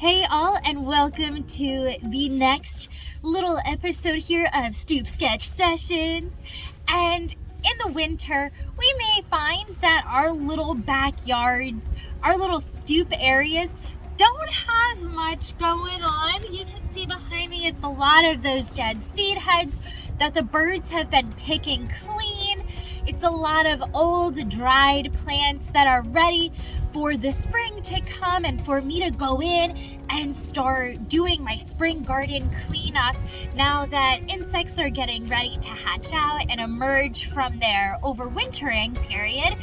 Hey all, and welcome to the next little episode here of Stoop Sketch Sessions. And in the winter, we may find that our little backyards, our little stoop areas don't have much going on. You can see behind me, it's a lot of those dead seed heads that the birds have been picking clean. It's a lot of old, dried plants that are ready for the spring to come and for me to go in and start doing my spring garden cleanup now that insects are getting ready to hatch out and emerge from their overwintering period.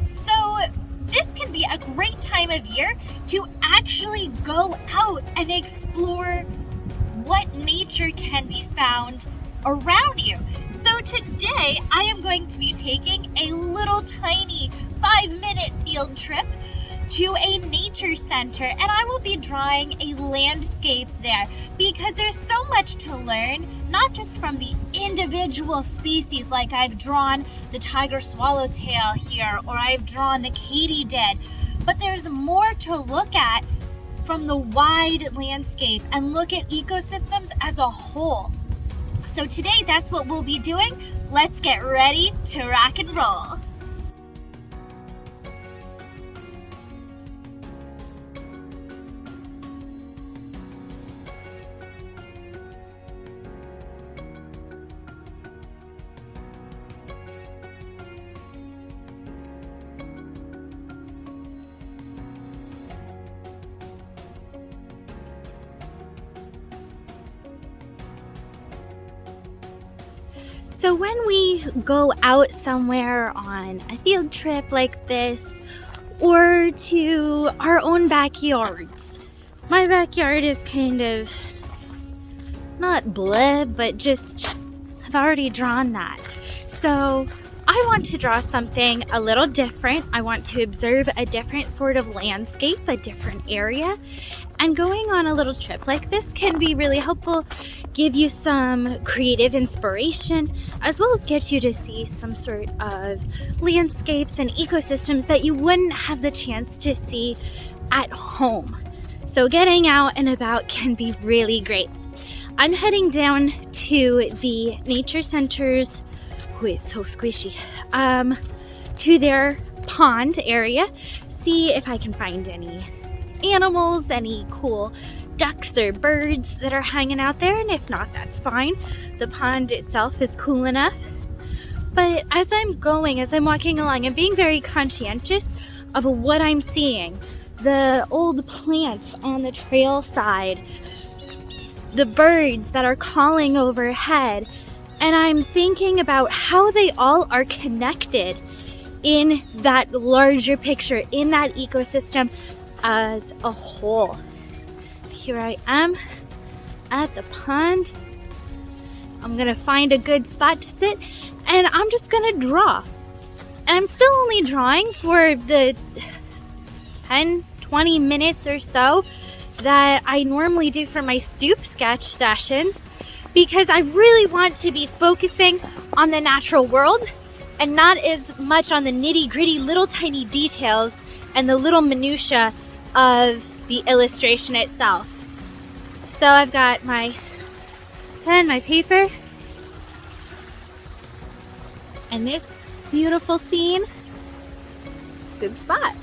So this can be a great time of year to actually go out and explore what nature can be found around you. So today I am going to be taking a little tiny 5-minute field trip to a nature center, and I will be drawing a landscape there because there's so much to learn, not just from the individual species like I've drawn the tiger swallowtail here or I've drawn the katydid, but there's more to look at from the wide landscape and look at ecosystems as a whole. So today, that's what we'll be doing. Let's get ready to rock and roll. So when we go out somewhere on a field trip like this, or to our own backyards, my backyard is kind of not bleh, but just I've already drawn that. So I want to draw something a little different. I want to observe a different sort of landscape, a different area. And going on a little trip like this can be really helpful, give you some creative inspiration, as well as get you to see some sort of landscapes and ecosystems that you wouldn't have the chance to see at home. So getting out and about can be really great. I'm heading down to the nature centers, it's so squishy, to their pond area, see if I can find any animals, any cool ducks or birds that are hanging out there, and if not, that's fine. The pond itself is cool enough. But as I'm walking along, I'm being very conscientious of what I'm seeing. The old plants on the trail side, the birds that are calling overhead, and I'm thinking about how they all are connected in that larger picture, in that ecosystem as a whole. Here I am at the pond. I'm gonna find a good spot to sit and I'm just gonna draw. And I'm still only drawing for the 10-20 minutes or so that I normally do for my Stoop Sketch sessions, because I really want to be focusing on the natural world and not as much on the nitty-gritty little tiny details and the little minutia of the illustration itself. So I've got my pen, my paper, and this beautiful scene. It's a good spot.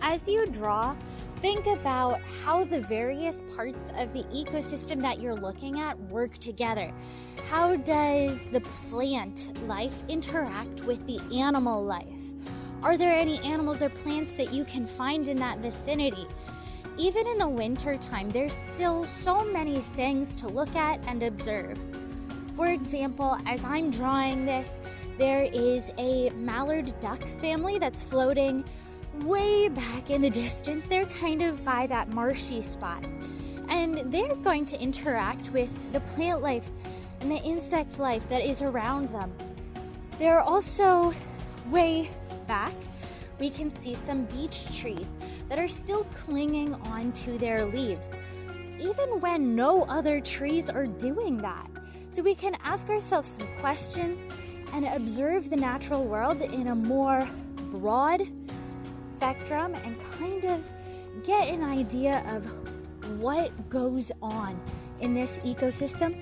As you draw, think about how the various parts of the ecosystem that you're looking at work together. How does the plant life interact with the animal life? Are there any animals or plants that you can find in that vicinity? Even in the winter time, there's still so many things to look at and observe. For example, as I'm drawing this, there is a mallard duck family that's floating way back in the distance. They're kind of by that marshy spot, and they're going to interact with the plant life and the insect life that is around them. They're also way back. We can see some beech trees that are still clinging onto their leaves, even when no other trees are doing that. so we can ask ourselves some questions and observe the natural world in a more broad spectrum and kind of get an idea of what goes on in this ecosystem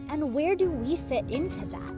and where do we fit into that.